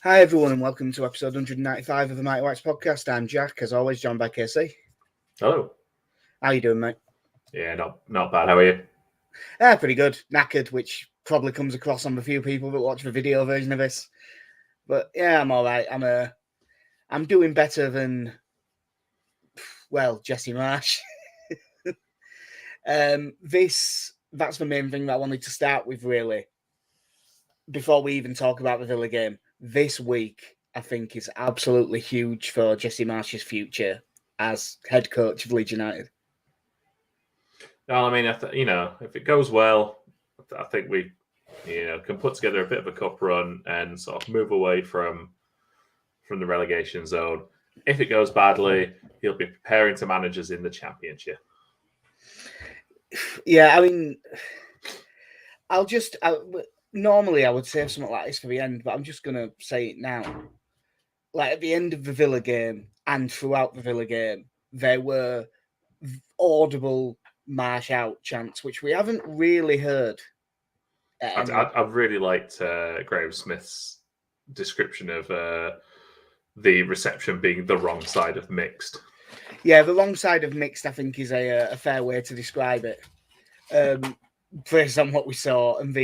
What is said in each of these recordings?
Hi everyone and welcome to episode 195 of the Mighty Whites podcast. I'm Jack, as always, joined by KC. Hello. How you doing, mate? Yeah, not bad. How are you? Pretty good. Knackered, which probably comes across on the few people that watch the video version of this. But yeah, I'm all right. I'm doing better than, Jesse Marsch. That's the main thing that I wanted to start with, really. Before we even talk about the Villa game, this week I think is absolutely huge for Jesse Marsch's future as head coach of Leeds United. No, I mean, if it goes well, I think we, can put together a bit of a cup run and sort of move away from the relegation zone. If it goes badly, he'll be preparing to manage us in the Championship. Yeah, I mean, normally I would save something like this for the end, but I'm just going to say it now. Like at the end of the Villa game and throughout the Villa game, there were audible Marsch out chants, which we haven't really heard. I've really liked Graham Smith's description of the reception being the wrong side of mixed. Yeah, the wrong side of mixed, I think, is a fair way to describe it. Based on what we saw, and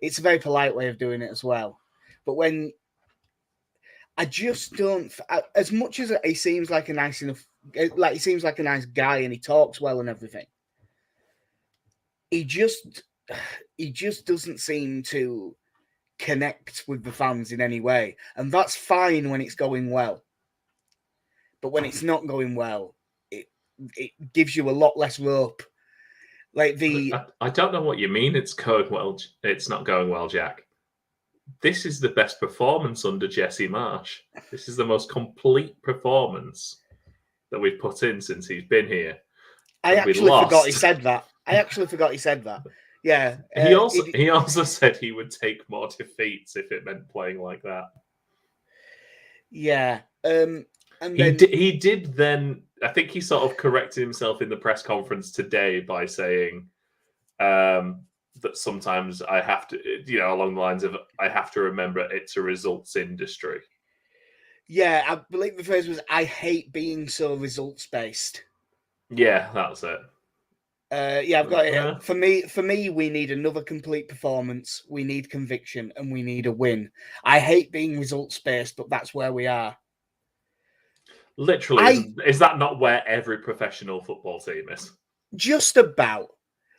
it's a very polite way of doing it as well. But when I just don't, as much as he seems like a nice guy and he talks well and everything, he just doesn't seem to connect with the fans in any way, and that's fine when it's going well. But when it's not going well, it gives you a lot less rope. Like I don't know what you mean. It's going well. It's not going well, Jack. This is the best performance under Jesse Marsch. This is the most complete performance that we've put in since he's been here. I actually forgot he said that. Yeah. He also said he would take more defeats if it meant playing like that. Yeah. And then he did then. I think he sort of corrected himself in the press conference today by saying that sometimes I have to, along the lines of, I have to remember it's a results industry. Yeah, I believe the phrase was, I hate being so results based. Yeah, that's it. Yeah, I've got it. For me, we need another complete performance. We need conviction, and we need a win. I hate being results based, but that's where we are. Literally, is that not where every professional football team is? Just about.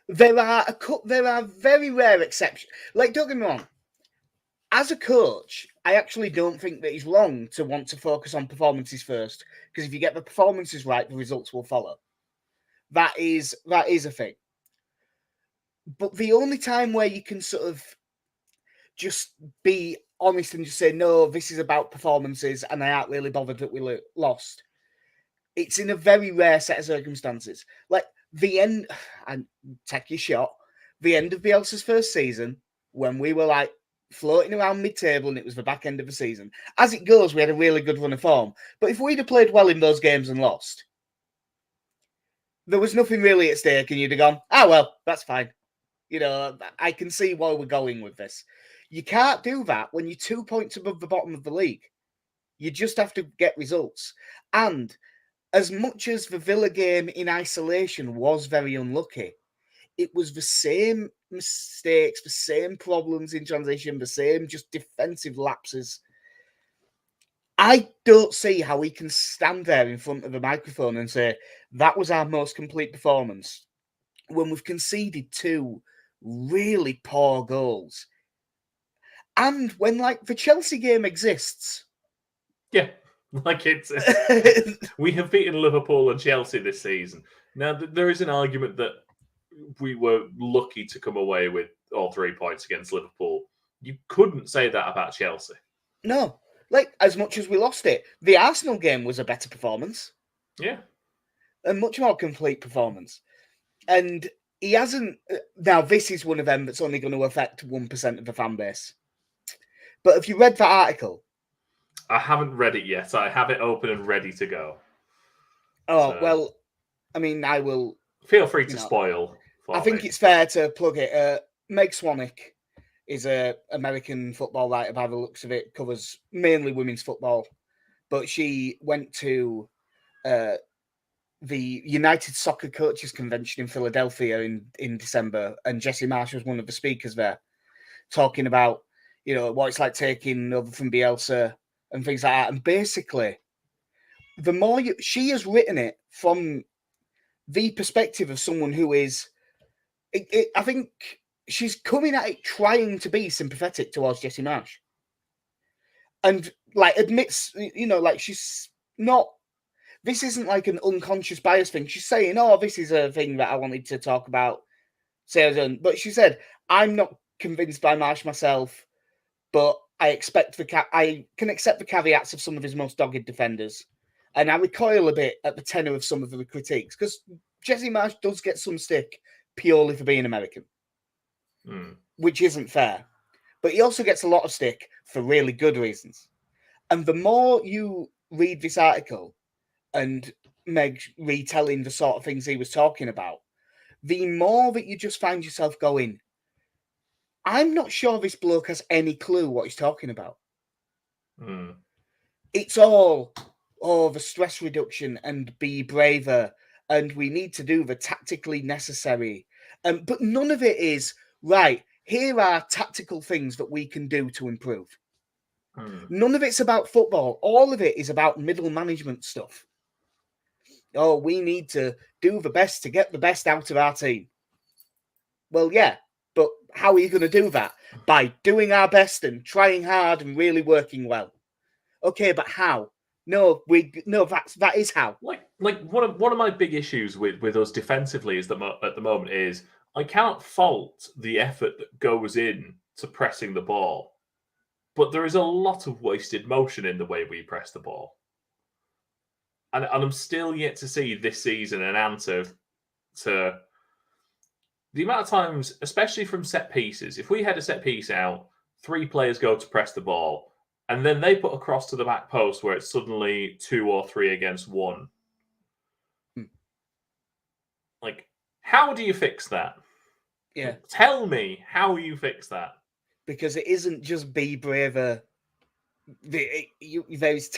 There are very rare exceptions. Like, don't get me wrong. As a coach, I actually don't think that he's wrong to want to focus on performances first, because if you get the performances right, the results will follow. That is a thing. But the only time where you can sort of just be honest and just say, no, this is about performances and I aren't really bothered that we lost, it's in a very rare set of circumstances. Like the end, and take your shot, the end of Bielsa's first season, when we were like floating around mid-table and it was the back end of the season. As it goes, we had a really good run of form. But if we'd have played well in those games and lost, there was nothing really at stake and you'd have gone, well, that's fine. I can see why we're going with this. You can't do that when you're 2 points above the bottom of the league. You just have to get results. And as much as the Villa game in isolation was very unlucky, it was the same mistakes, the same problems in transition, the same just defensive lapses. I don't see how we can stand there in front of a microphone and say, that was our most complete performance, when we've conceded 2 really poor goals. And when, the Chelsea game exists. Yeah, it's... we have beaten Liverpool and Chelsea this season. Now, there is an argument that we were lucky to come away with all 3 points against Liverpool. You couldn't say that about Chelsea. No. As much as we lost it, the Arsenal game was a better performance. Yeah. A much more complete performance. And he hasn't... Now, this is one of them that's only going to affect 1% of the fan base. But have you read that article? I haven't read it yet. I have it open and ready to go. Well, I mean, I will... Feel free to spoil. I think it's fair to plug it. Meg Swanwick is a American football writer by the looks of it, covers mainly women's football. But she went to the United Soccer Coaches Convention in Philadelphia in December, and Jesse Marsch was one of the speakers there, talking about, you know, what it's like taking over from Bielsa and things like that. And basically, the more she has written it from the perspective of someone who is, I think she's coming at it trying to be sympathetic towards Jesse Marsch, and like admits, you know, like she's not. This isn't like an unconscious bias thing. She's saying, "Oh, this is a thing that I wanted to talk about." But she said, "I'm not convinced by Marsch myself, but I can accept the caveats of some of his most dogged defenders, and I recoil a bit at the tenor of some of the critiques because Jesse Marsch does get some stick purely for being American, which isn't fair. But he also gets a lot of stick for really good reasons. And the more you read this article and Meg retelling the sort of things he was talking about, the more that you just find yourself going, I'm not sure this bloke has any clue what he's talking about. It's all, the stress reduction and be braver, and we need to do the tactically necessary. But none of it is, right, here are tactical things that we can do to improve. None of it's about football. All of it is about middle management stuff. Oh, we need to do the best to get the best out of our team. Well, yeah, but how are you going to do that? By doing our best and trying hard and really working well. Okay, but how? No, that is how. Like one of my big issues with us defensively is that at the moment is I can't fault the effort that goes in to pressing the ball, but there is a lot of wasted motion in the way we press the ball, and I'm still yet to see this season an answer to the amount of times, especially from set pieces. If we had a set piece out, 3 players go to press the ball, and then they put a cross to the back post where it's suddenly 2 or 3 against 1. Like, how do you fix that? Yeah. Tell me how you fix that. Because it isn't just be braver. There's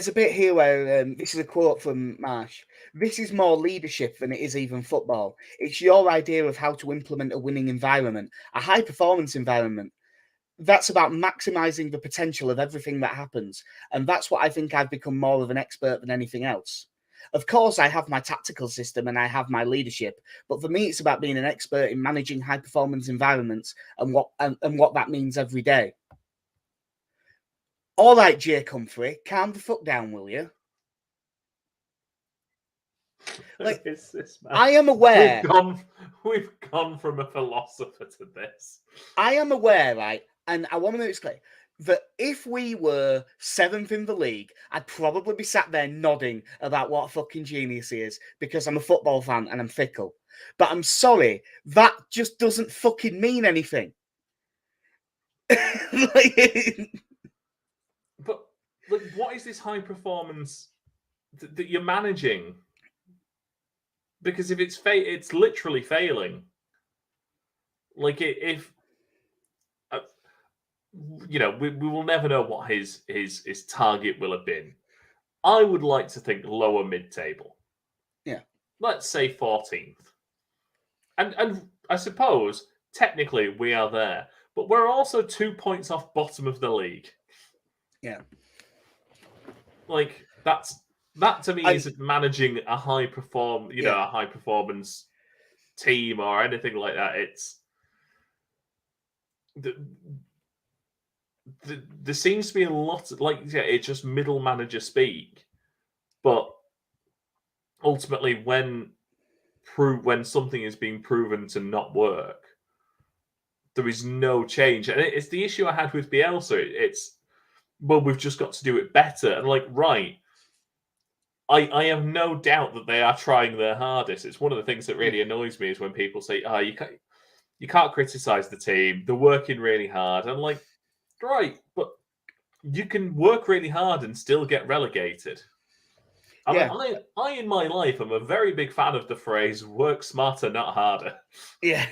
a bit here where this is a quote from Marsch. This is more leadership than it is even football. It's your idea of how to implement a winning environment, a high performance environment. That's about maximizing the potential of everything that happens. And that's what I think I've become more of an expert than anything else. Of course, I have my tactical system and I have my leadership, but for me, it's about being an expert in managing high performance environments and what that means every day. All right, Jake Humphrey, calm the fuck down, will you? Like, I am aware we've gone from a philosopher to this. I am aware, right, and I want to make this clear, that if we were 7th in the league, I'd probably be sat there nodding about what a fucking genius he is because I'm a football fan and I'm fickle. But I'm sorry, that just doesn't fucking mean anything. But what is this high performance that you're managing? Because if it's literally failing. Like if we will never know what his target will have been. I would like to think lower mid-table. Yeah. Let's say 14th. And I suppose technically we are there, but we're also 2 points off bottom of the league. Yeah. Like that to me isn't managing a high performance team or anything like that. It's there seems to be a lot of, it's just middle manager speak, but ultimately when something is being proven to not work, there is no change. And it's the issue I had with Bielsa. It's, well, we've just got to do it better. And right, I have no doubt that they are trying their hardest. It's one of the things that really annoys me is when people say, you can't criticize the team. They're working really hard. And right, but you can work really hard and still get relegated. I in my life am a very big fan of the phrase "work smarter, not harder." Yeah,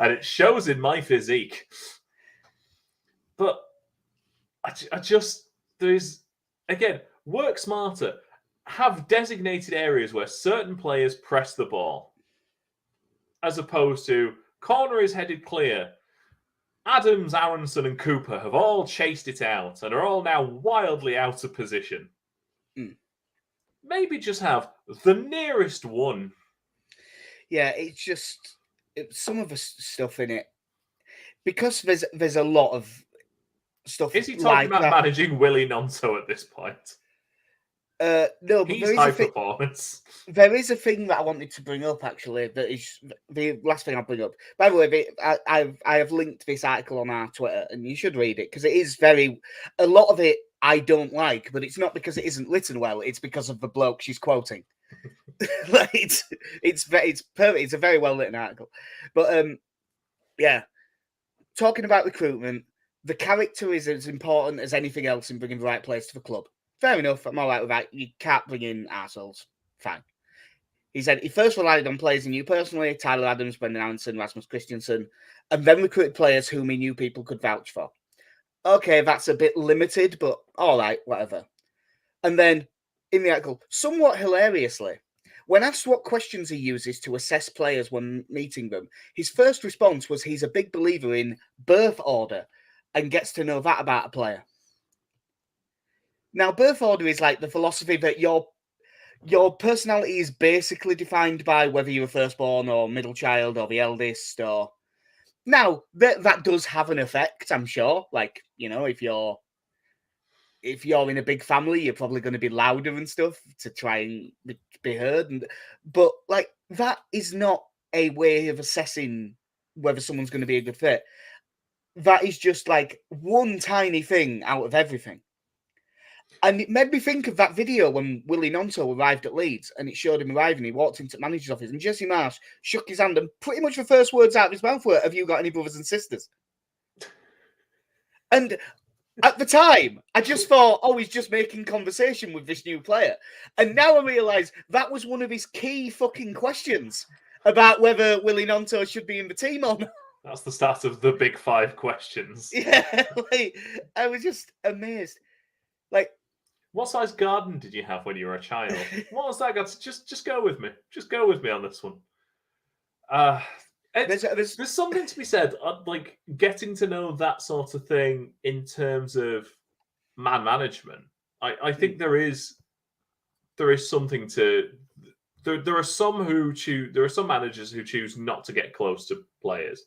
and it shows in my physique. But I just, there's, again, work smarter. Have designated areas where certain players press the ball, as opposed to corner is headed clear. Adams, Aronson, and Cooper have all chased it out and are all now wildly out of position. Maybe just have the nearest one. Yeah, it's just some of the stuff in it, because there's a lot of stuff. Is he talking like about that. managing Willie Nonto at this point? No, but He's high performance. There is a thing that I wanted to bring up, actually. That is the last thing I'll bring up. By the way, I have linked this article on our Twitter, and you should read it, because it is a lot of it I don't like, but it's not because it isn't written well. It's because of the bloke she's quoting. Like, it's perfect. It's a very well written article. But yeah, talking about recruitment, the character is as important as anything else in bringing the right players to the club. Fair enough. I'm all right with that. You can't bring in arseholes. Fine. He said he first relied on players he knew personally, Tyler Adams, Brendan Aronson, Rasmus Christensen, and then recruited players whom he knew people could vouch for. Okay, that's a bit limited, but all right, whatever. And then, in the article, somewhat hilariously, when asked what questions he uses to assess players when meeting them, his first response was he's a big believer in birth order and gets to know that about a player. Now, birth order is like the philosophy that your personality is basically defined by whether you're a firstborn or middle child or the eldest. Or now that does have an effect, I'm sure. Like, you know, if you're in a big family, you're probably going to be louder and stuff to try and be heard. But like, that is not a way of assessing whether someone's going to be a good fit. That is just like one tiny thing out of everything. And it made me think of that video when Willie Nonto arrived at Leeds, and it showed him arriving. He walked into the manager's office, and Jesse Marsch shook his hand, and pretty much the first words out of his mouth were, "Have you got any brothers and sisters?" And at the time, I just thought, oh, he's just making conversation with this new player. And now I realise that was one of his key fucking questions about whether Willie Nonto should be in the team or not. That's the start of the big 5 questions. Yeah, like, I was just amazed. Like, what size garden did you have when you were a child? What was that? Just go with me. Just go with me on this one. There's something to be said, like getting to know that sort of thing in terms of man management. I think there is something to. There are some who choose. There are some managers who choose not to get close to players.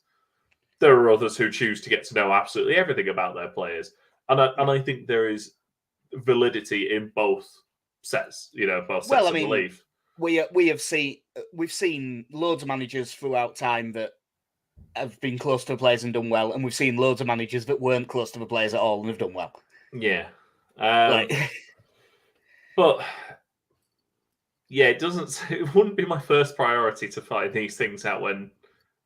There are others who choose to get to know absolutely everything about their players, and I think there is validity in both sets. You know, both sets of belief. We've seen loads of managers throughout time that have been close to the players and done well, and we've seen loads of managers that weren't close to the players at all and have done well. Yeah, but yeah, it wouldn't be my first priority to find these things out when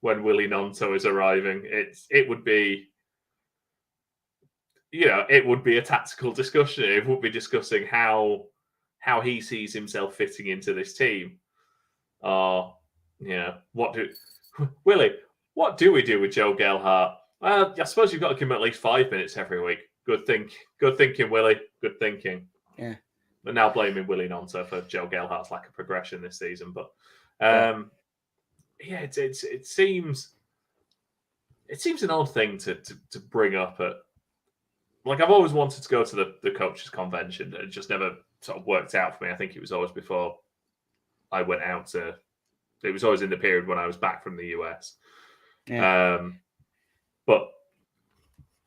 Willie Nonto is arriving. It would be, you know, it would be a tactical discussion. It would be discussing how he sees himself fitting into this team. Yeah, Willie, what do we do with Joe Gelhardt? Well, I suppose you've got to give him at least 5 minutes every week. Good thinking, Willie. Good thinking. Yeah. But now blaming Willie Nonto for Joe Gelhardt's lack of progression this season. But yeah, it seems an odd thing to bring up at. Like, I've always wanted to go to the coaches' convention. It just never sort of worked out for me. I think it was always before I went out to. It was always in the period when I was back from the US. Yeah. But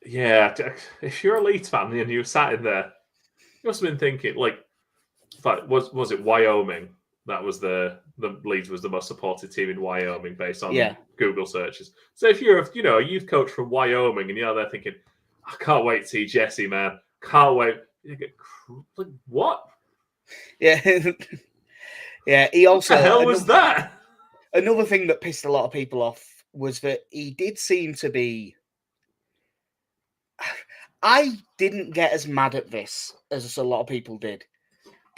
yeah, if you're a Leeds fan and you sat in there, you must have been thinking, like, was it Wyoming? That was the Leeds was the most supported team in Wyoming based on Google searches. So if you're a youth coach from Wyoming and you're there thinking, I can't wait to see Jesse, man. Can't wait. You get, like, what? Yeah. Yeah. He also. What the hell was that? Another thing that pissed a lot of people off was that he did seem to be. I didn't get as mad at this as a lot of people did,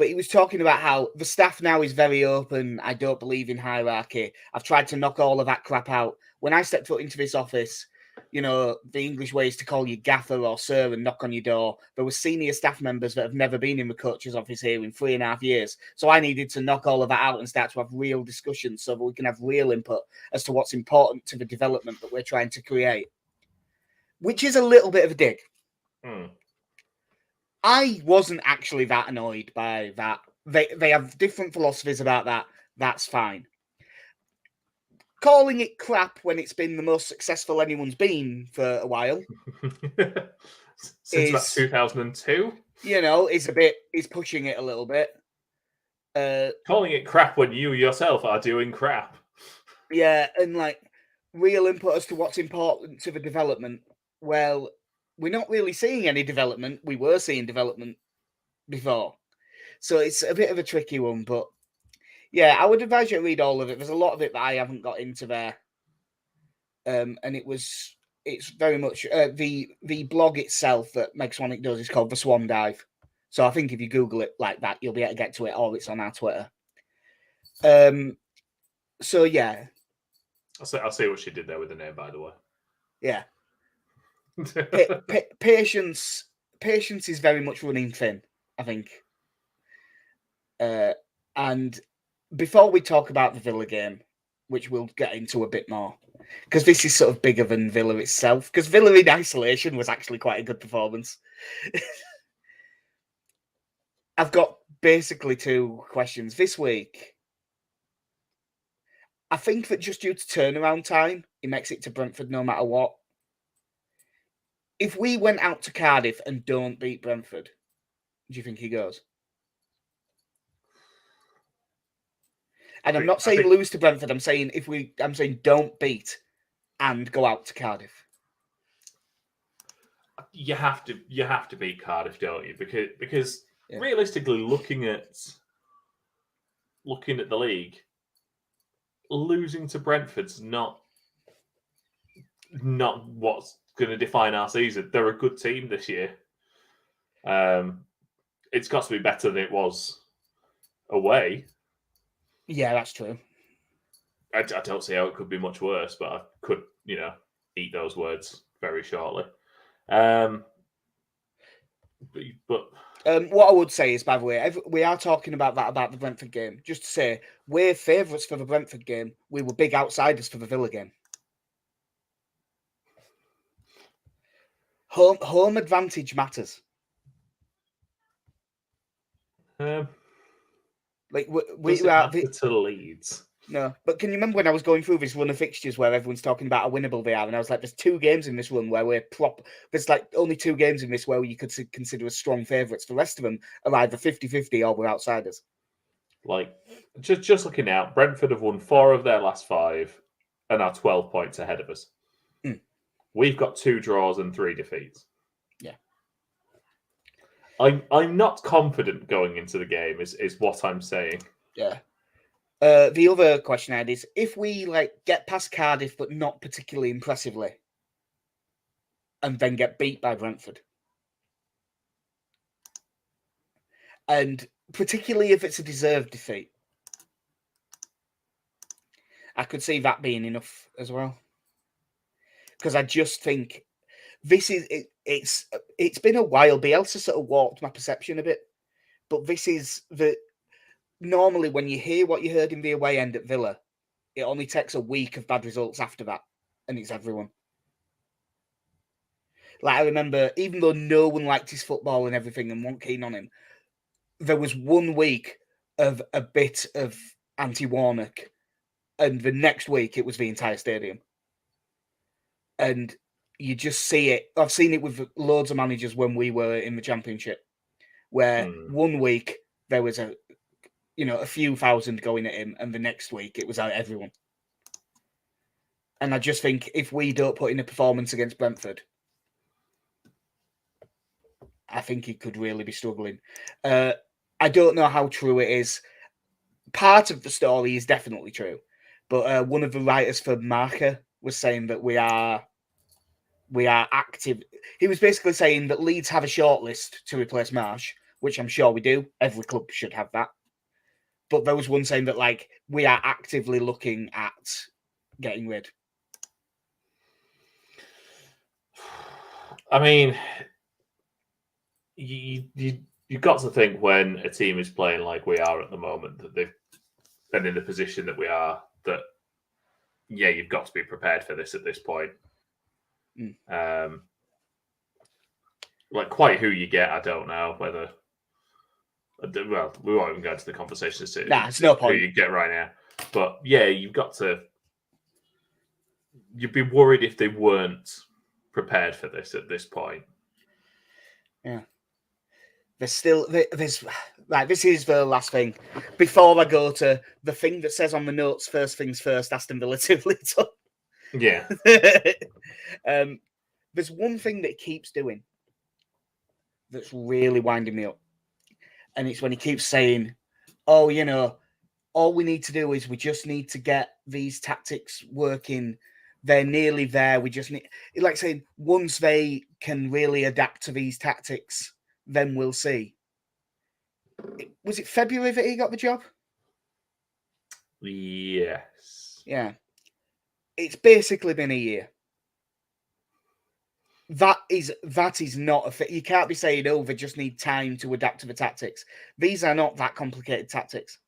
But he was talking about how the staff now is very open. I don't believe in hierarchy. I've tried to knock all of that crap out. When I stepped foot into this office, the English way is to call you gaffer or sir and knock on your door. There were senior staff members that have never been in the coach's office here in 3.5 years. So I needed to knock all of that out and start to have real discussions so that we can have real input as to what's important to the development that we're trying to create, which is a little bit of a dig. I wasn't actually that annoyed by that. They have different philosophies about that. That's fine. Calling it crap when it's been the most successful anyone's been for a while. Since about 2002? Is pushing it a little bit. Calling it crap when you yourself are doing crap. Yeah, and real input as to what's important to the development. Well, we're not really seeing any development. We were seeing development before. So it's a bit of a tricky one, but yeah, I would advise you to read all of it. There's a lot of it that I haven't got into there. And it's very much the blog itself that Meg Swanick does is called The Swan Dive. So I think if you Google it like that, you'll be able to get to it, or it's on our Twitter. So yeah. I'll see what she did there with the name, by the way. Yeah. Patience is very much running thin, I think. And before we talk about the Villa game, which we'll get into a bit more, because this is sort of bigger than Villa itself, because Villa in isolation was actually quite a good performance. I've got basically 2 questions this week. I think that just due to turnaround time, it makes it to Brentford no matter what. If we went out to Cardiff and don't beat Brentford, do you think he goes? And I'm not saying lose to Brentford. I'm saying don't beat and go out to Cardiff. You have to beat Cardiff, don't you? Because realistically, looking at the league, losing to Brentford's not what's going to define our season. They're a good team this year. It's got to be better than it was away. Yeah, that's true. I don't see how it could be much worse, but I could, eat those words very shortly. But what I would say is, by the way, we are talking about the Brentford game. Just to say, we're favourites for the Brentford game. We were big outsiders for the Villa game. Home advantage matters. We are to Leeds. No, but can you remember when I was going through this run of fixtures where everyone's talking about how winnable they are, and I was like, "There's 2 games in this run where we're There's only 2 games in this where you could consider as strong favourites. The rest of them are either 50-50 or we're outsiders." Just looking out, Brentford have won 4 of their last 5 and are 12 points ahead of us. We've got 2 draws and 3 defeats. Yeah. I'm not confident going into the game is what I'm saying. Yeah. The other question I had is, if we get past Cardiff but not particularly impressively, and then get beat by Brentford, and particularly if it's a deserved defeat, I could see that being enough as well. Because I just think this is it's been a while. Bielsa sort of warped my perception a bit, but this is normally when you hear what you heard in the away end at Villa, it only takes a week of bad results after that, and it's everyone. I remember, even though no one liked his football and everything and weren't keen on him, there was 1 week of a bit of anti-Warnock, and the next week it was the entire stadium. And you just see it. I've seen it with loads of managers when we were in the Championship, where 1 week there was a few thousand going at him, and the next week it was out everyone. And I just think if we don't put in a performance against Brentford, I think he could really be struggling. I don't know how true it is. Part of the story is definitely true, but one of the writers for Marsch was saying that we are active. He was basically saying that Leeds have a shortlist to replace Marsch. which I'm sure we do. Every club should have that. But there was one saying that, like, we are actively looking at getting rid. I mean, you've got to think when a team is playing like we are at the moment, that they've been in the position that we are, that, yeah, you've got to be prepared for this at this point. Like, quite who you get, I don't know. Whether, well, we won't even go into the conversation as to it's no point. who you get right now. But yeah, you've got to. You'd be worried if they weren't prepared for this at this point. Yeah. There's right. This is the last thing before I go to the thing that says on the notes. First things first. Aston Villa 2 Leeds. Yeah. There's one thing that he keeps doing that's really winding me up, and it's when he keeps saying, "Oh, you know, all we need to do is we just need to get these tactics working. They're nearly there. We just need," like saying, once they can really adapt to these tactics, then we'll see. Was it February that he got the job? Yes. Yeah. It's basically been a year. That is not a fit. You can't be saying, "Oh, they just need time to adapt to the tactics." These are not that complicated tactics.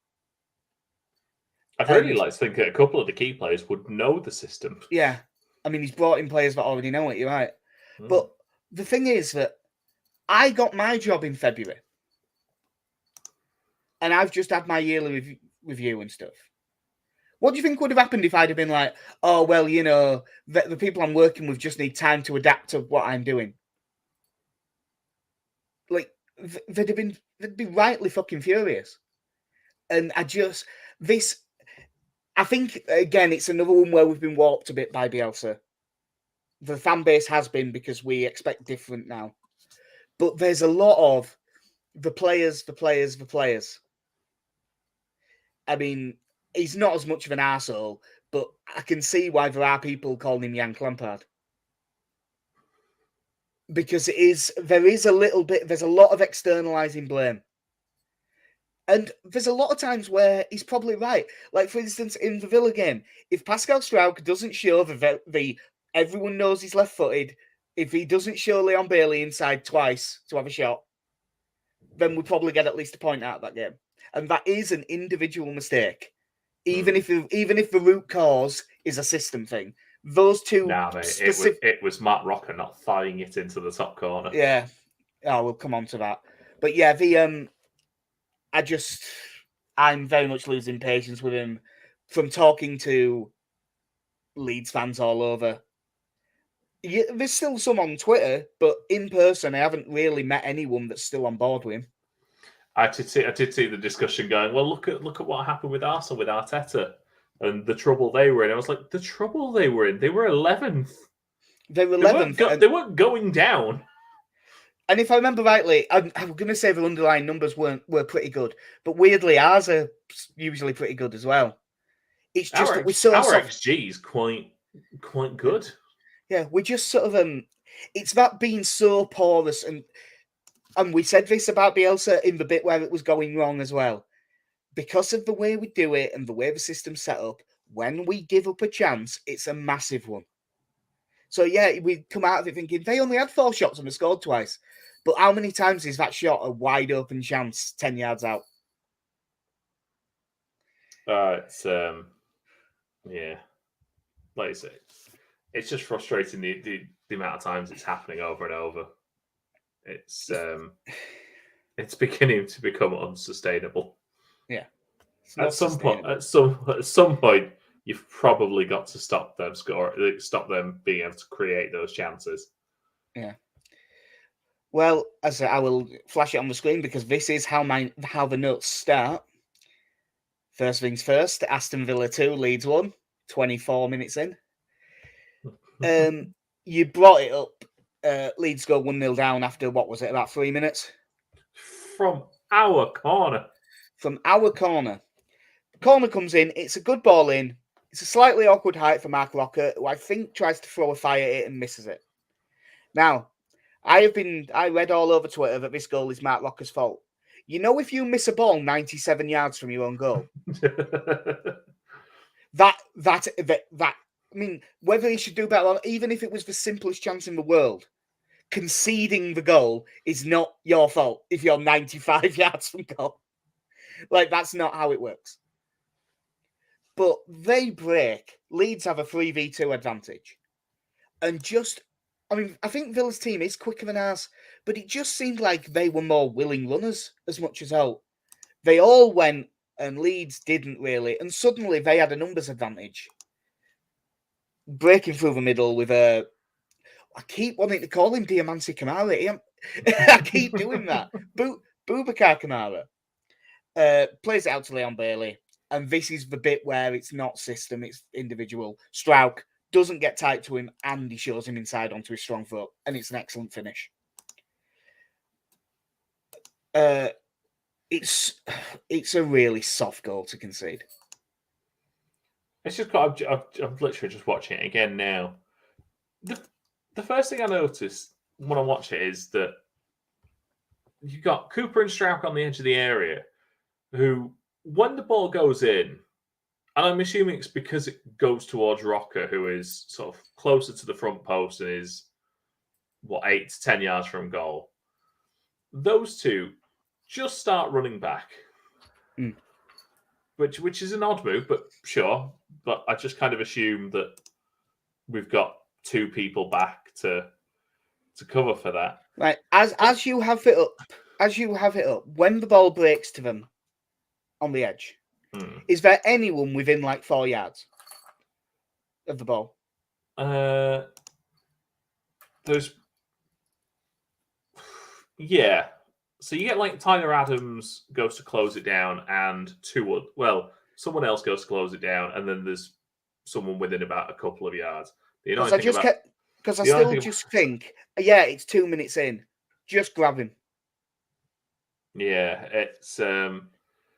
I'd really like to think that a couple of the key players would know the system. Yeah. I mean, he's brought in players that already know it, you're right. But the thing is that I got my job in February. And I've just had my yearly review and stuff. What do you think would have happened if I'd have been like, "Oh, well, you know, the people I'm working with just need time to adapt to what I'm doing"? Like, they'd be rightly fucking furious. And I think, again, it's another one where we've been warped a bit by Bielsa. The fan base has been, because we expect different now. But there's a lot of the players. I mean, he's not as much of an arsehole, but I can see why there are people calling him Yank Lampard. Because there's a lot of externalising blame. And there's a lot of times where he's probably right. Like, for instance, in the Villa game, if Pascal Struijk doesn't show the everyone knows he's left-footed, if he doesn't show Leon Bailey inside twice to have a shot, then we probably get at least a point out of that game. And that is an individual mistake. Even if the root cause is a system thing. Those two... Nah, mate, it was Matt Rocker not firing it into the top corner. Yeah. Oh, we'll come on to that. But yeah, I'm very much losing patience with him from talking to Leeds fans all over. Yeah, there's still some on Twitter, but in person, I haven't really met anyone that's still on board with him. I did see the discussion going, well, look at what happened with Arsenal with Arteta and the trouble they were in. I was like, the trouble they were in? They were 11th. They were 11th. They weren't going down. And if I remember rightly, I'm going to say the underlying numbers were pretty good, but weirdly, ours are usually pretty good as well. It's just that we're so our XG is quite good. Yeah, we're just sort of it's that being so porous, and we said this about Bielsa in the bit where it was going wrong as well, because of the way we do it and the way the system's set up. When we give up a chance, it's a massive one. So yeah, we come out of it thinking they only had 4 shots and they scored twice. But how many times is that shot a wide open chance 10 yards out? It's yeah, like I say, it's just frustrating the amount of times it's happening over and over. It's beginning to become unsustainable. Yeah. At some point, you've probably got to stop them being able to create those chances. Yeah. Well, as I will flash it on the screen because this is how the notes start. First things first, Aston Villa 2, Leeds 1, 24 minutes in. You brought it up. Leeds go 1-0 down after, what was it, about 3 minutes? From our corner. Corner comes in. It's a good ball in. It's a slightly awkward height for Mark Rocker, who I think tries to throw a fire at it and misses it. Now, I read all over Twitter that this goal is Mark Locker's fault. You know, if you miss a ball 97 yards from your own goal, that I mean, whether he should do better, or even if it was the simplest chance in the world, conceding the goal is not your fault if you're 95 yards from goal. Like, that's not how it works. But they break. Leeds have a 3v2 advantage. And I think Villa's team is quicker than ours, but it just seemed like they were more willing runners as much as out. They all went and Leeds didn't really. And suddenly they had a numbers advantage. Breaking through the middle with I keep wanting to call him Diamante Kamara. I keep doing that. Boubacar Kamara plays it out to Leon Bailey. And this is the bit where it's not system, it's individual. Strauch doesn't get tight to him, and he shows him inside onto his strong foot, and it's an excellent finish. It's a really soft goal to concede. It's just got. I'm literally just watching it again now. The first thing I noticed when I watch it is that you've got Cooper and Strauch on the edge of the area, who, when the ball goes in, and I'm assuming it's because it goes towards Rocker, who is sort of closer to the front post and is, 8 to 10 yards from goal. Those two just start running back, which is an odd move, but sure. But I just kind of assume that we've got two people back to cover for that. Right, as you have it up, when the ball breaks to them on the edge, is there anyone within like 4 yards of the ball? There's, yeah. So you get like Tyler Adams goes to close it down, and someone else goes to close it down, and then there's someone within about a couple of yards. Because I think, it's 2 minutes in, just grab him. Yeah, it's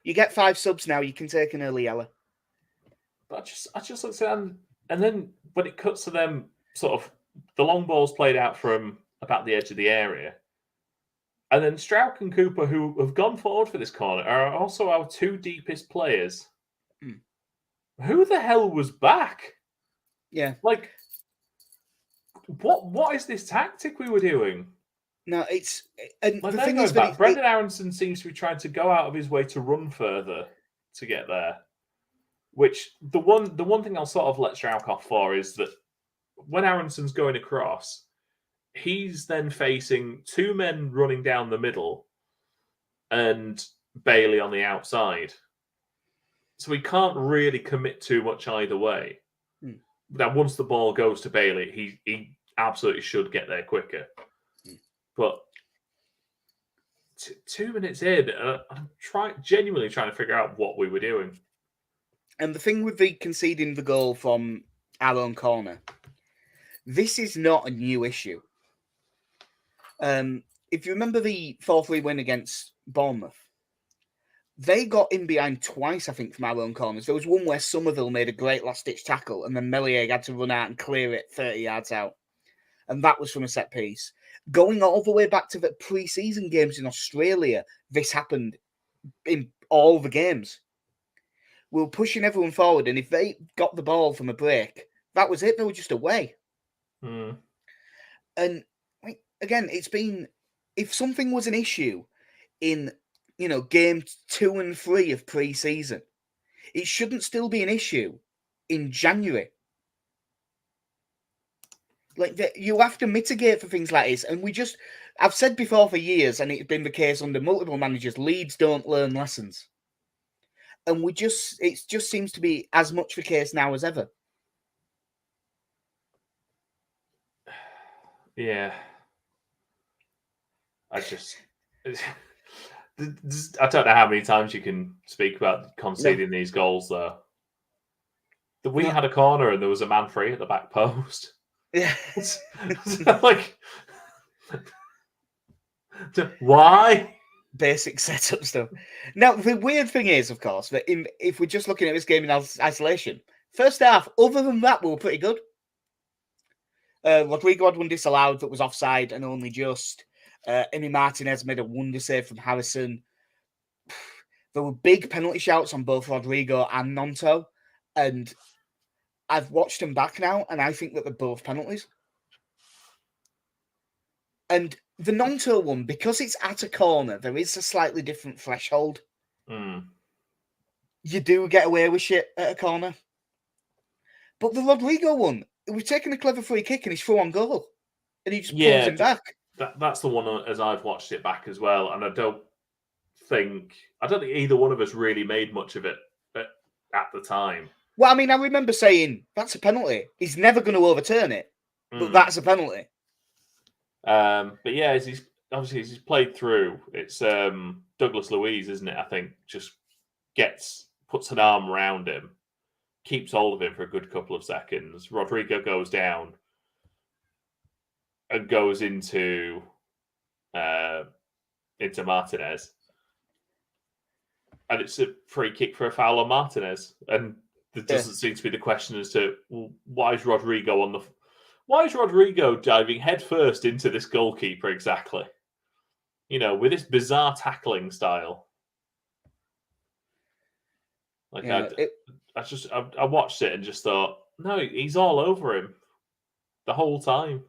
you get 5 subs now. You can take an early yellow. But I just looked at them, and then when it cuts to them, sort of the long ball's played out from about the edge of the area, and then Strauch and Cooper, who have gone forward for this corner, are also our two deepest players. Who the hell was back? Yeah, like what is this tactic we were doing? No, the thing is that Brendan Aronson seems to be trying to go out of his way to run further to get there. Which the one thing I'll sort of let Strauch off for is that when Aronson's going across, he's then facing two men running down the middle and Bailey on the outside. So he can't really commit too much either way. Now, once the ball goes to Bailey, he absolutely should get there quicker. But 2 minutes in, I'm genuinely trying to figure out what we were doing. And the thing with the conceding the goal from our own corner, this is not a new issue. If you remember the 4-3 win against Bournemouth, they got in behind twice, I think, from our own corners. There was one where Somerville made a great last-ditch tackle, and then Melier had to run out and clear it 30 yards out. And that was from a set piece. Going all the way back to the pre-season games in Australia, this happened in all the games. We were pushing everyone forward, and if they got the ball from a break, that was it. They were just away. And again, it's been, if something was an issue in, game 2 and 3 of pre-season, it shouldn't still be an issue in January. You have to mitigate for things like this. And I've said before for years, and it's been the case under multiple managers, Leeds don't learn lessons. And it just seems to be as much the case now as ever. Yeah. I don't know how many times you can speak about conceding these goals, though. We had a corner and there was a man free at the back post. Yeah. Why? Basic setup stuff. Now, the weird thing is, of course, that if we're just looking at this game in isolation, first half, other than that, we were pretty good. Rodrigo had one disallowed that was offside and only just. Emi Martinez made a wonder save from Harrison. There were big penalty shouts on both Rodrigo and Nonto, and I've watched them back now, and I think that they're both penalties. And the Nonto one, because it's at a corner, there is a slightly different threshold. You do get away with shit at a corner. But the Rodrigo one, we've taken a clever free kick and he's through on goal. And he just pulls him back. That's the one as I've watched it back as well. And I don't think either one of us really made much of it at the time. Well, I mean, I remember saying, that's a penalty. He's never going to overturn it. But that's a penalty. But yeah, he's played through. It's Douglas Luiz, isn't it? I think just puts an arm around him, keeps hold of him for a good couple of seconds. Rodrigo goes down and goes into Martinez, and it's a free kick for a foul on Martinez. And there doesn't seem to be the question as to why is Rodrigo diving headfirst into this goalkeeper exactly? With this bizarre tackling style. I watched it and just thought, no, he's all over him the whole time.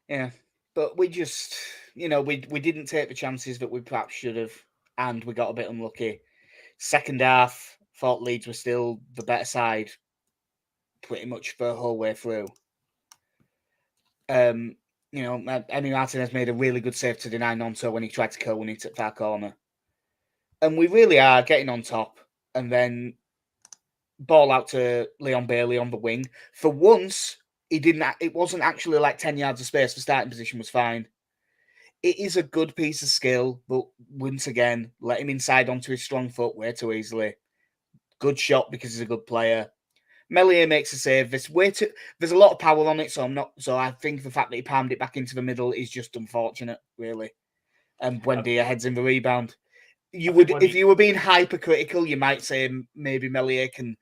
Yeah, but we just, we didn't take the chances that we perhaps should have, and we got a bit unlucky. Second half, thought Leeds were still the better side pretty much the whole way through. Emi Martinez made a really good save to deny Nonto when he tried to curl it at far corner. And we really are getting on top. And then ball out to Leon Bailey on the wing. For once, it wasn't actually like 10 yards of space. The starting position was fine. It is a good piece of skill, but once again, let him inside onto his strong foot way too easily. Good shot because he's a good player. Meslier makes a save. There's a lot of power on it, so I think the fact that he palmed it back into the middle is just unfortunate, really. And Buendia heads in the rebound. If you were being hypercritical, you might say maybe Meslier can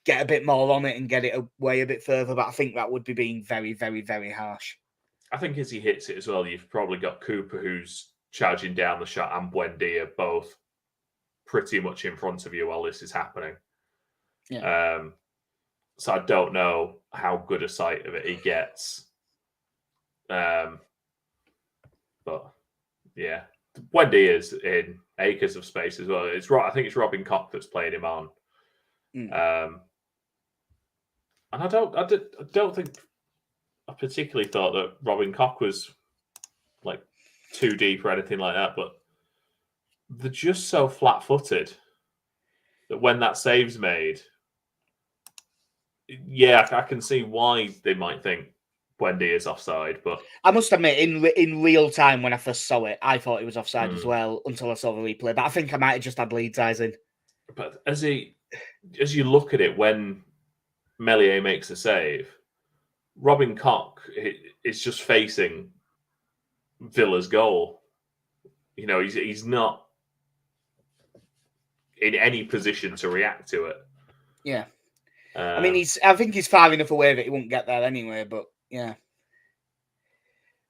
get a bit more on it and get it away a bit further, but I think that would be being very, very, very harsh. I think as he hits it as well, you've probably got Cooper who's charging down the shot and Buendia both pretty much in front of you while this is happening. Yeah. So I don't know how good a sight of it he gets. But yeah, Buendia is in acres of space as well. I think it's Robin Koch that's playing him on. And I don't think I particularly thought that Robin Koch was like too deep or anything like that, but they're just so flat-footed that when that save's made, yeah, I can see why they might think Buendia is offside. But I must admit, in real time when I first saw it, I thought it was offside as well until I saw the replay. But I think I might have just had Leeds eyes in. But as you look at it, when Meslier makes a save, Robin Koch is just facing Villa's goal. He's not in any position to react to it. Yeah. I mean, I think he's far enough away that he won't get there anyway, but yeah.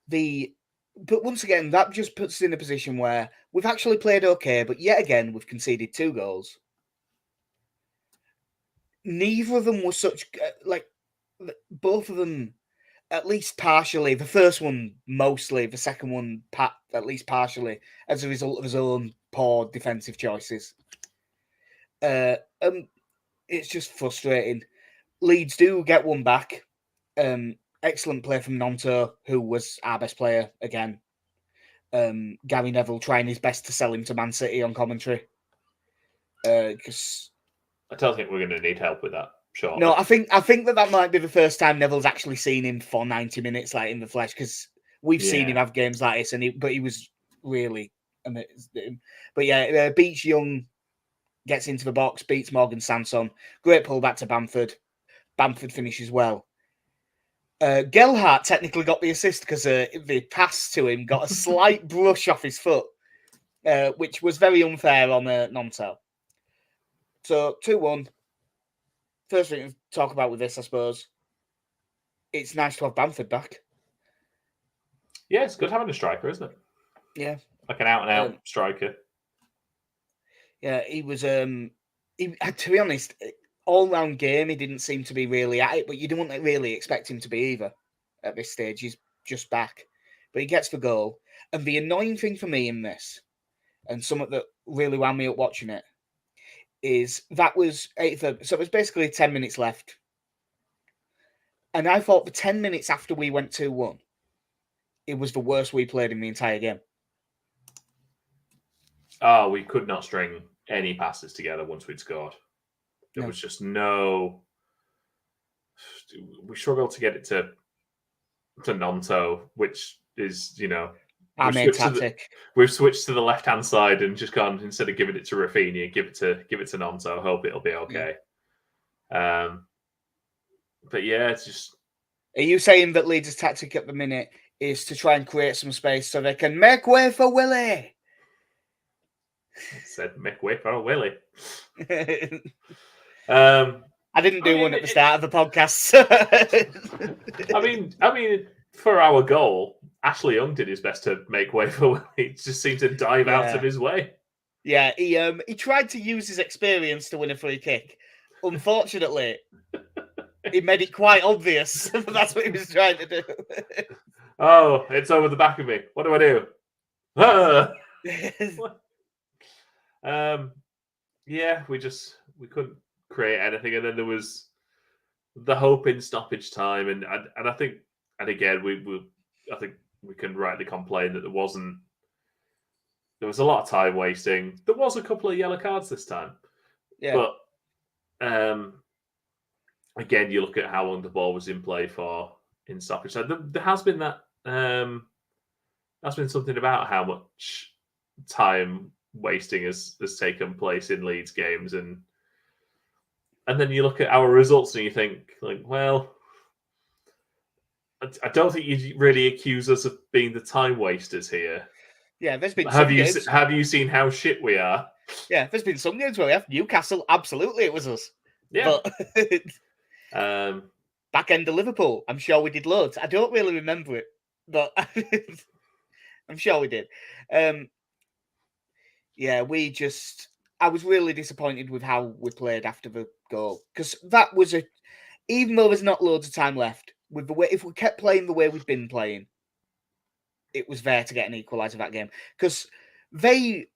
But once again, that just puts us in a position where we've actually played okay, but yet again, we've conceded 2 goals. Neither of them were such, both of them, at least partially, the first one mostly, the second one at least partially, as a result of his own poor defensive choices. It's just frustrating. Leeds do get one back. Excellent play from Nonto, who was our best player again. Gary Neville trying his best to sell him to Man City on commentary. Because I don't think we're going to need help with that. Sure. No, I think that might be the first time Neville's actually seen him for 90 minutes, like in the flesh, because we've seen him have games like this, but he was really amazing. But yeah, Beach Young gets into the box, beats Morgan Sanson. Great pull back to Bamford. Bamford finishes well. Gelhardt technically got the assist because the pass to him got a slight brush off his foot, which was very unfair on Nonto. So 2-1. First thing to talk about with this, I suppose. it's nice to have Bamford back. Yeah, it's good having a striker, isn't it? Yeah, like an out-and-out striker. Yeah, he was. To be honest, all-round game, he didn't seem to be really at it, but you don't really expect him to be either at this stage. He's just back, but he gets the goal. And the annoying thing for me in this, and something that really wound me up watching it, is that was 8th. So it was basically 10 minutes left. And I thought the 10 minutes after we went 2-1, it was the worst we played in the entire game. Oh, we could not string any passes together once we'd scored. There was just no... We struggled to get it to Nonto, which is, our main tactic. We've switched to the left-hand side and just gone, instead of giving it to Rafinha, give it to Nonto. Hope it'll be okay. Yeah. But yeah, it's just... Are you saying that Leeds' tactic at the minute is to try and create some space so they can make way for Willie? I said make way for Willie. I didn't do one at the start of the podcast. I mean, for our goal, Ashley Young did his best to make way for Willie. He just seemed to dive out of his way. Yeah, he tried to use his experience to win a free kick. Unfortunately, he made it quite obvious that that's what he was trying to do. Oh, it's over the back of me. What do I do? Yeah, we couldn't create anything, and then there was the hope in stoppage time, and I think, and again, I think we can rightly complain that there was a lot of time wasting. There was a couple of yellow cards this time, but again, you look at how long the ball was in play for in stoppage. So there has been that. That's been something about how much time wasting has taken place in Leeds games, and then you look at our results and you think, like, well, I don't think you really accuse us of being the time wasters here. Yeah, there's been have you seen how shit we are? Yeah, there's been some games where we have Newcastle. Absolutely, it was us. Yeah. But back end of Liverpool, I'm sure we did loads. I don't really remember it, but I'm sure we did. Yeah, I was really disappointed with how we played after the goal, because that was even though there's not loads of time left, with the way, if we kept playing the way we've been playing, it was there to get an equaliser that game, because they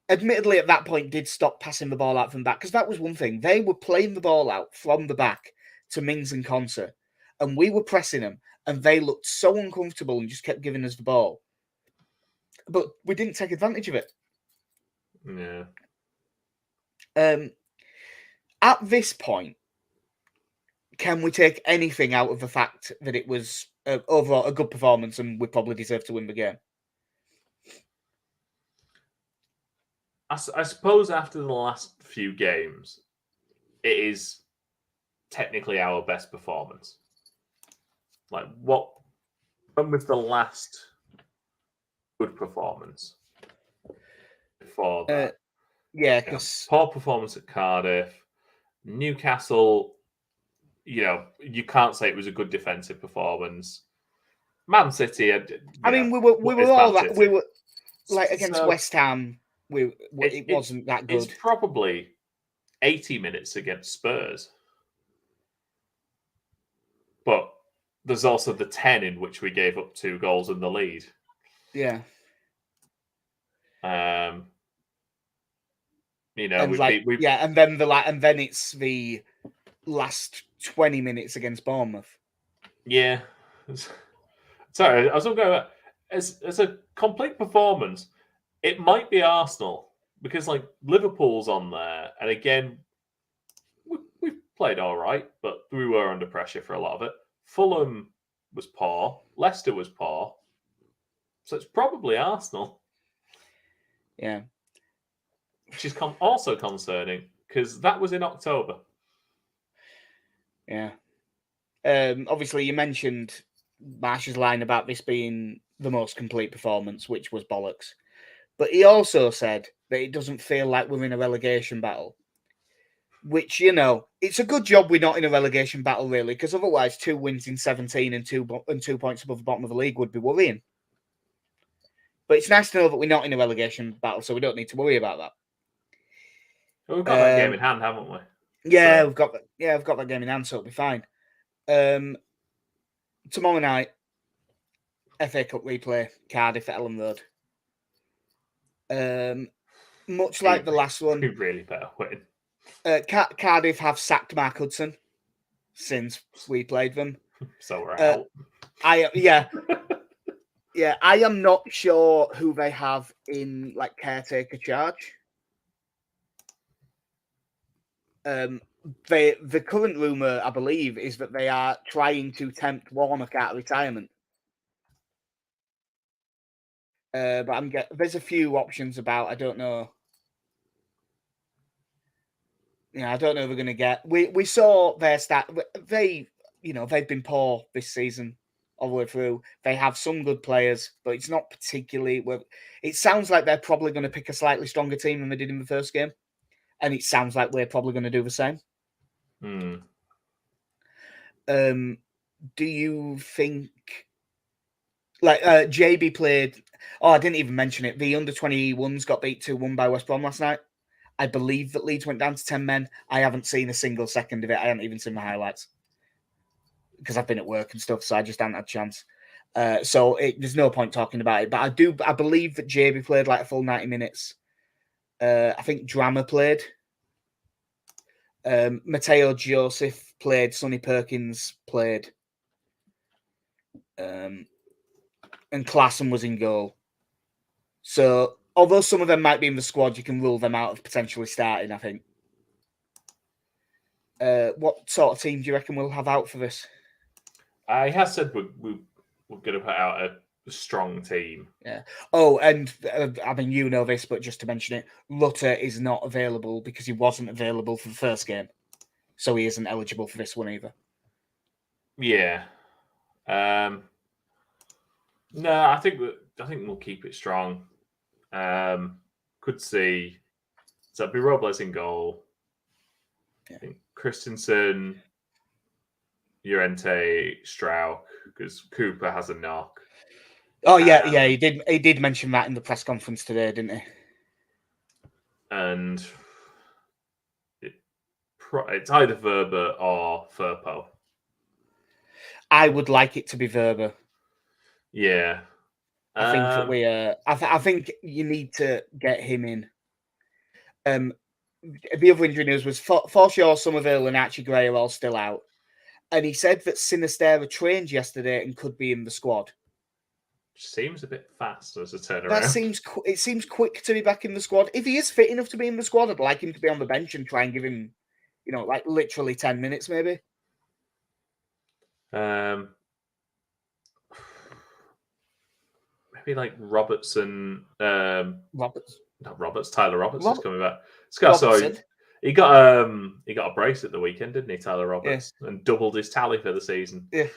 admittedly at that point did stop passing the ball out from back, because that was one thing. They were playing the ball out from the back to Mings and Konsa, and we were pressing them, and they looked so uncomfortable and just kept giving us the ball, but we didn't take advantage of it. Yeah. At this point, can we take anything out of the fact that it was overall a good performance and we probably deserve to win the game? I suppose after the last few games, it is technically our best performance. Like, when was the last good performance? Before that. Yeah, because poor performance at Cardiff, Newcastle. You can't say it was a good defensive performance. Man City. We were all that. We were like against West Ham. It wasn't that good. It's probably 80 minutes against Spurs, but there's also the 10 in which we gave up 2 goals in the lead. Yeah. And then it's the last 20 minutes against Bournemouth. Yeah. Sorry, I was going to go as a complete performance. It might be Arsenal, because like Liverpool's on there, and again, we played all right, but we were under pressure for a lot of it. Fulham was poor, Leicester was poor, so it's probably Arsenal. Yeah. Which is also concerning, because that was in October. Yeah. Obviously, you mentioned Marsch's line about this being the most complete performance, which was bollocks. But he also said that it doesn't feel like we're in a relegation battle. which, it's a good job we're not in a relegation battle, really, because otherwise 2 wins in 17 and 2 points above the bottom of the league would be worrying. But it's nice to know that we're not in a relegation battle, so we don't need to worry about that. Well, we've got that game in hand, haven't we? Yeah, we've got that game in hand, so it'll be fine. Tomorrow night, FA Cup replay, Cardiff at Ellen Road. Much like the last one, we really better win. Cardiff have sacked Mark Hudson since we played them. So we're out. I am not sure who they have in caretaker charge. The current rumor, I believe, is that they are trying to tempt Warnock out of retirement. But there's a few options about. I don't know. I don't know if we're going to get. We saw their stat. They've been poor this season all the way through. They have some good players, but it's not particularly. It sounds like they're probably going to pick a slightly stronger team than they did in the first game, and it sounds like we're probably going to do the same. Do you think? JB played. Oh, I didn't even mention it. The under-21s got beat 2-1 by West Brom last night. I believe that Leeds went down to 10 men. I haven't seen a single second of it. I haven't even seen the highlights because I've been at work and stuff, so I just haven't had a chance. There's no point talking about it. But I believe that JB played a full 90 minutes. I think Drama played. Mateo Joseph played. Sonny Perkins played. And Klassen was in goal. So, although some of them might be in the squad, you can rule them out of potentially starting, I think. What sort of team do you reckon we'll have out for this? I have said we're going to put out a strong team. Yeah. Oh, and you know this, but just to mention it, Rutter is not available because he wasn't available for the first game. So he isn't eligible for this one either. Yeah. No, I think we'll keep it strong. Could see. So it'd be Robles in goal. Yeah. I think Christensen, Llorente, Strauch, because Cooper has a knock. Oh yeah, he did. He did mention that in the press conference today, didn't he? And it's either Verba or Firpo. I would like it to be Verba. Yeah. I think that we. I think you need to get him in. The other injury news was Forshaw, Somerville, and Archie Gray are all still out, and he said that Sinistera trained yesterday and could be in the squad. Seems a bit fast as a turnaround. It seems quick to be back in the squad. If he is fit enough to be in the squad, I'd like him to be on the bench and try and give him, literally 10 minutes, maybe. Maybe Robertson. Tyler Roberts is coming back. Robertson. He got a brace at the weekend, didn't he, Tyler Roberts, and doubled his tally for the season. Yeah.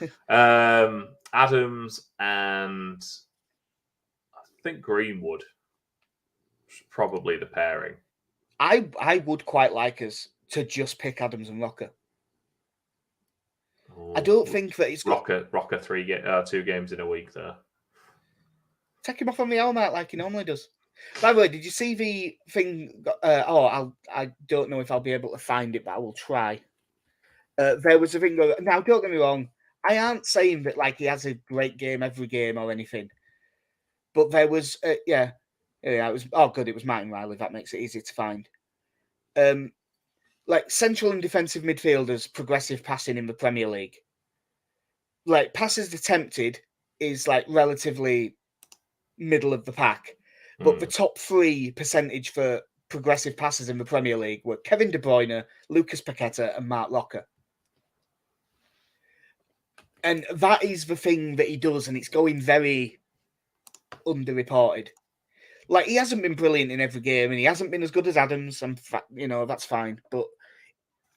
Adams and I think Greenwood probably the pairing. I would quite like us to just pick Adams and Rocker. I don't think that it's Rocker 2 games in a week there. Take him off on the helmet like he normally does. By the way, did you see the thing? I don't know if I'll be able to find it, but I will try. There was a thing. Now, don't get me wrong. I aren't saying that he has a great game every game or anything. But there was, it was. Oh, good. It was Martin Riley. That makes it easier to find. Central and defensive midfielders, progressive passing in the Premier League. Passes attempted is relatively middle of the pack. But the top 3 percentage for progressive passes in the Premier League were Kevin De Bruyne, Lucas Paqueta, and Mark Rocker. And that is the thing that he does, and it's going very underreported. He hasn't been brilliant in every game, and he hasn't been as good as Adams, and that's fine. But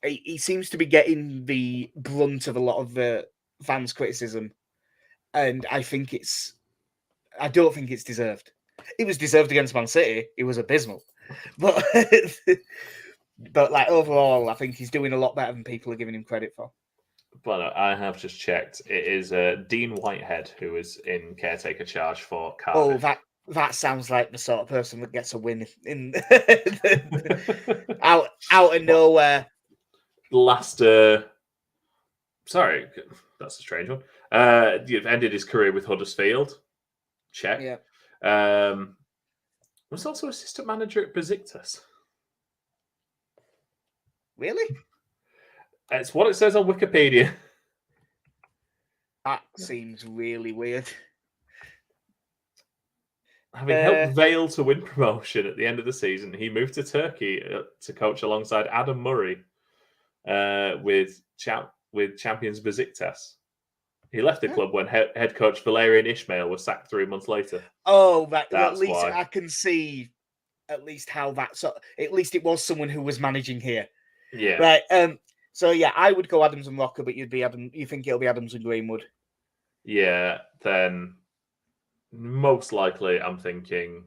he seems to be getting the brunt of a lot of the fans' criticism, and I don't think it's deserved. It was deserved against Man City. It was abysmal. But But like overall, I think he's doing a lot better than people are giving him credit for. But I have just checked. It is Dean Whitehead who is in caretaker charge for Oh, Cardiff. that sounds like the sort of person that gets a win in out of nowhere. Last, sorry, that's a strange one. Ended his career with Huddersfield. Check. Yeah. Was also assistant manager at Besiktas. Really? It's what it says on Wikipedia. That seems really weird. Having helped Vale to win promotion at the end of the season, he moved to Turkey to coach alongside Adam Murray with champions Besiktas. He left the club when head coach Valerian Ismail was sacked 3 months later. Oh, that's at least why. I can see at least how that's. At least it was someone who was managing here. Yeah. Right. So yeah, I would go Adams and Rocker, but you'd be Adam. You think it'll be Adams and Greenwood? Yeah. Then most likely, I'm thinking.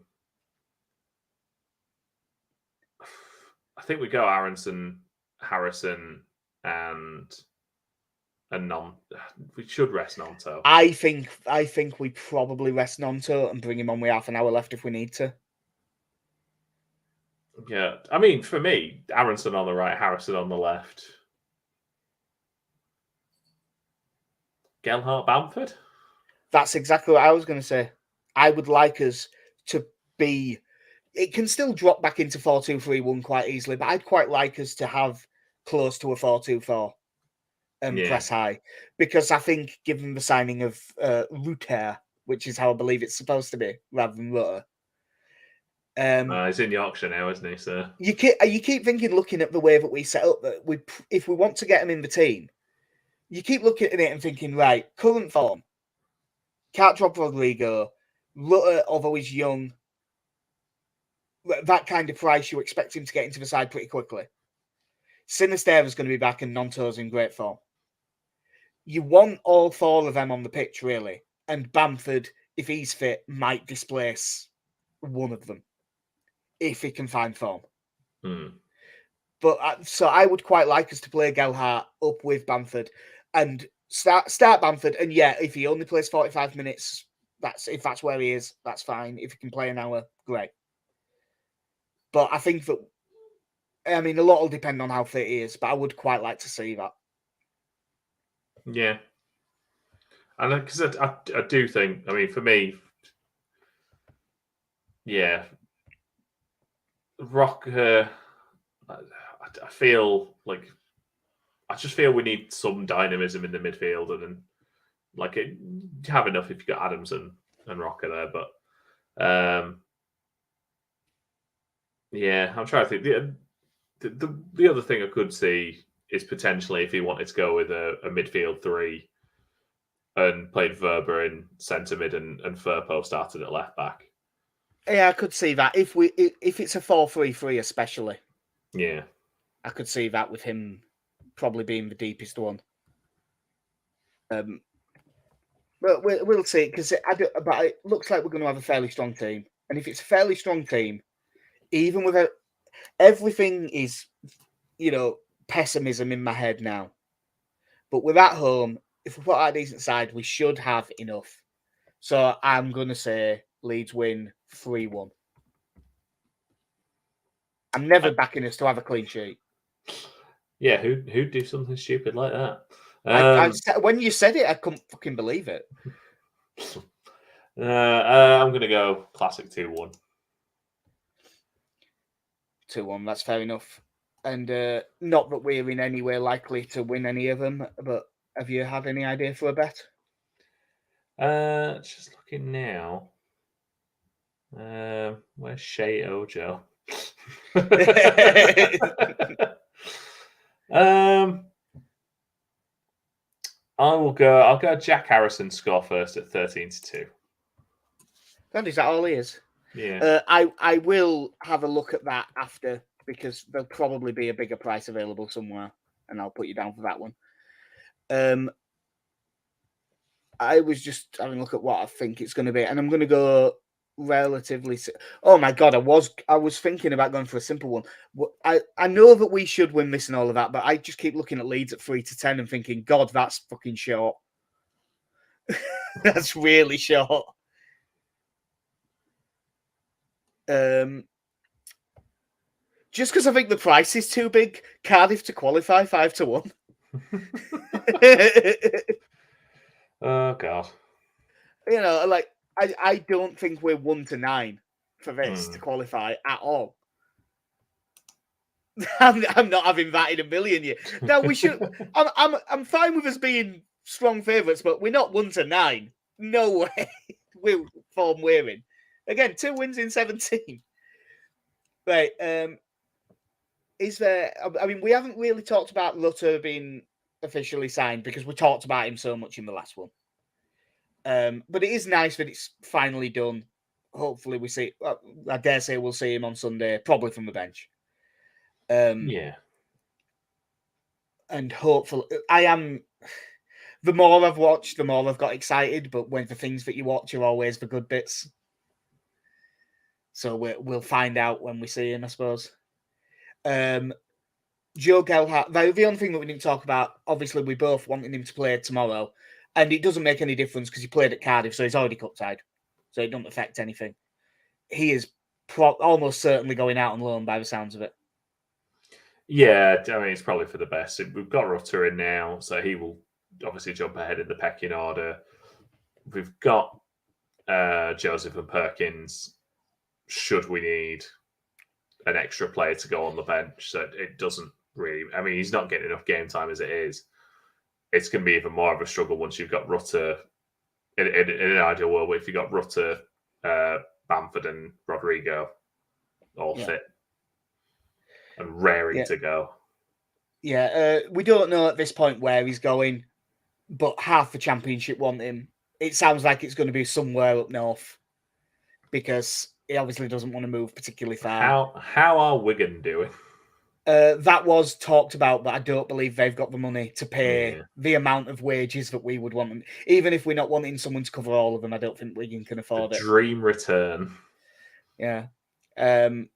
I think we go Aronson, Harrison, and we should rest Nonto. I think we probably rest Nonto and bring him on with half an hour left if we need to. Yeah, I mean, for me, Aronson on the right, Harrison on the left. Gelhardt, Bamford? That's exactly what I was going to say. I would like us to be... It can still drop back into 4-2-3-1 quite easily, but I'd quite like us to have close to a 4-2-4 and press high. Because I think, given the signing of Ruter, which is how I believe it's supposed to be, rather than Rutter, he's in Yorkshire now, isn't he? So you keep thinking, looking at the way that we set up, that if we want to get him in the team, you keep looking at it and thinking, right, current form, can't drop Rodrigo, Rutter, although he's young, that kind of price, you expect him to get into the side pretty quickly. Sinisterra's going to be back and Nonto's in great form. You want all four of them on the pitch, really, and Bamford, if he's fit, might displace one of them if he can find form. But so I would quite like us to play Gelhardt up with Bamford and start Bamford. And yeah, if he only plays 45 minutes, if that's where he is, that's fine. If he can play an hour, great. But I think that, I mean, a lot will depend on how fit he is, but I would quite like to see that. Yeah. And because I do think, I mean, for me, yeah, Rocker, I feel like, I just feel we need some dynamism in the midfield, and then, like, you have enough if you got Adams and Rocker there, but yeah, I'm trying to think. The other thing I could see is potentially if he wanted to go with a midfield three and played Verber in centre mid and Firpo started at left back. Yeah, I could see that if it's a 4-3-3 especially. Yeah, I could see that with him probably being the deepest one. But we'll see, because but it looks like we're going to have a fairly strong team, and if it's a fairly strong team, even without everything is, pessimism in my head now. But we're at home. If we put out a decent side, we should have enough. So I'm going to say Leeds win 3-1. I'm never backing us to have a clean sheet. Yeah, who'd do something stupid like that? When you said it, I couldn't fucking believe it. I'm going to go classic 2-1. 2-1, that's fair enough. And not that we're in any way likely to win any of them, but have you had any idea for a bet? Just looking now. Where's Shea Ojo? I'll go Jack Harrison score first at 13-2. God, is that all he is? Yeah. I will have a look at that after, because there'll probably be a bigger price available somewhere, and I'll put you down for that one. I was just having a look at what I think it's going to be, and I'm going to go relatively. Oh my god, I was thinking about going for a simple one. I know that we should win this and all of that, but I just keep looking at Leeds at 3-10 and thinking, God, that's fucking short. That's really short. Just because I think the price is too big, Cardiff to qualify 5-1. Oh god. You know, like I don't think we're 1-9 for this to qualify at all. I'm not having that in a million years. Now we should. I'm fine with us being strong favourites, but we're not 1-9. No way. We're form we're in. Again, 2 wins in 17. Right. Is there? I mean, we haven't really talked about Rutter being officially signed because we talked about him so much in the last one. But it is nice that it's finally done. Hopefully, we see. I dare say we'll see him on Sunday, probably from the bench. Yeah. And hopefully, I am. The more I've watched, the more I've got excited. But when the things that you watch are always the good bits, so we'll find out when we see him, I suppose. Joe Gelhardt. The only thing that we didn't talk about, obviously, we both wanted him to play tomorrow, and it doesn't make any difference because he played at Cardiff, so he's already cut-tied, so it doesn't affect anything. He is almost certainly going out on loan by the sounds of it. Yeah, I mean, it's probably for the best. We've got Rutter in now, so he will obviously jump ahead in the pecking order. We've got Joseph and Perkins, should we need an extra player to go on the bench. So it doesn't really... I mean, he's not getting enough game time as it is. It's going to be even more of a struggle once you've got Rutter... In an ideal world, if you've got Rutter, Bamford and Rodrigo all fit and raring to go. Yeah, we don't know at this point where he's going, but half the championship want him. It sounds like it's going to be somewhere up north because he obviously doesn't want to move particularly far. How are Wigan doing? That was talked about, but I don't believe they've got the money to pay the amount of wages that we would want them. Even if we're not wanting someone to cover all of them, I don't think Wigan can afford it. Dream return. Yeah. And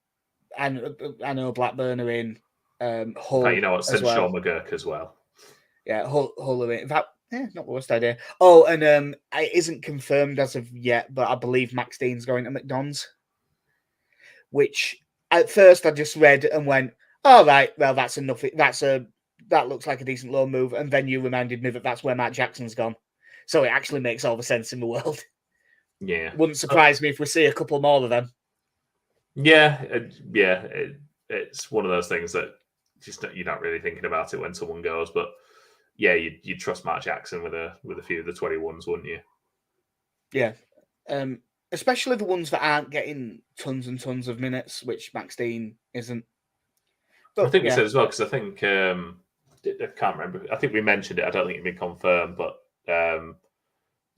I know Blackburn are in. Hull, in fact, you know what? Send well. Sean McGurk as well. Yeah, Hull are in. In fact, not the worst idea. Oh, and it isn't confirmed as of yet, but I believe Max Dean's going to McDonald's. Which at first I just read and went, all right, well, that's enough. That looks like a decent loan move. And then you reminded me that that's where Matt Jackson's gone. So it actually makes all the sense in the world. Yeah. Wouldn't surprise me if we see a couple more of them. Yeah. It's one of those things that just you're not really thinking about it when someone goes. But yeah, you trust Matt Jackson with a few of the 21s, wouldn't you? Yeah. Especially the ones that aren't getting tons and tons of minutes, which Max Dean isn't. But, I think we said as well, because I think, I can't remember, I think we mentioned it, I don't think it'd been confirmed, but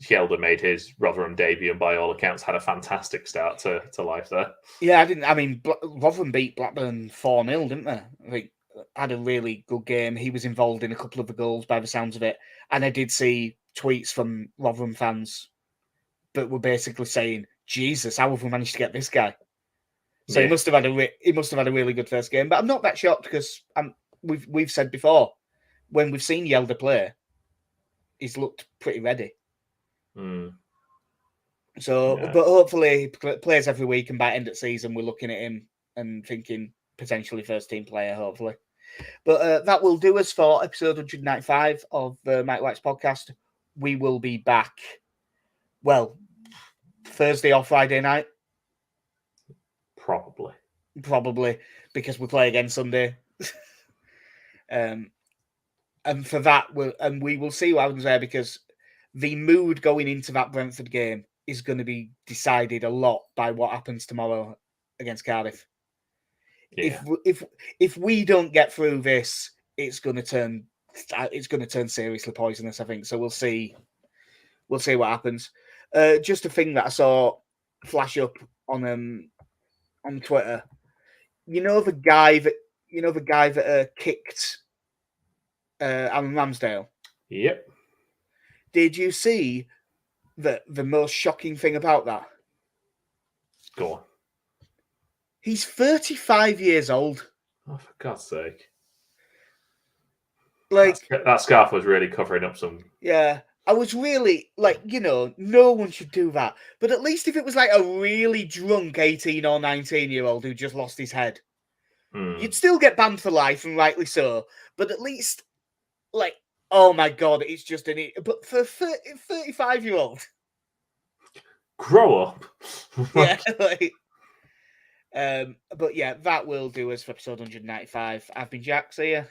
Hjelde made his Rotherham debut and by all accounts had a fantastic start to life there. Yeah, Rotherham beat Blackburn 4-0, didn't they? I think had a really good game. He was involved in a couple of the goals by the sounds of it. And I did see tweets from Rotherham fans that were basically saying, Jesus, how have we managed to get this guy? So he must have had a really good first game. But I'm not that shocked because we've said before, when we've seen Hjelde play, he's looked pretty ready. So, but hopefully he plays every week, and by end of season, we're looking at him and thinking potentially first team player, hopefully. But that will do us for episode 195 of the Mike White's podcast. We will be back, well, Thursday or Friday night. Probably, because we play again Sunday. And for that, we will see what happens there, because the mood going into that Brentford game is going to be decided a lot by what happens tomorrow against Cardiff. Yeah. If we don't get through this, it's going to turn seriously poisonous, I think. So we'll see what happens. Just a thing that I saw flash up on Twitter. You know the guy that kicked Aaron Ramsdale? Yep. Did you see the most shocking thing about that? Go on. He's 35 years old. Oh, for God's sake. Like, that scarf was really covering up some. yeah, I was really, like, no one should do that. But at least if it was like a really drunk 18 or 19-year-old who just lost his head, you'd still get banned for life, and rightly so. But at least, like, oh my God, it's just but for a 35-year-old. Grow up. Yeah, like, but yeah, that will do us for episode 195. I've been Jack, see ya.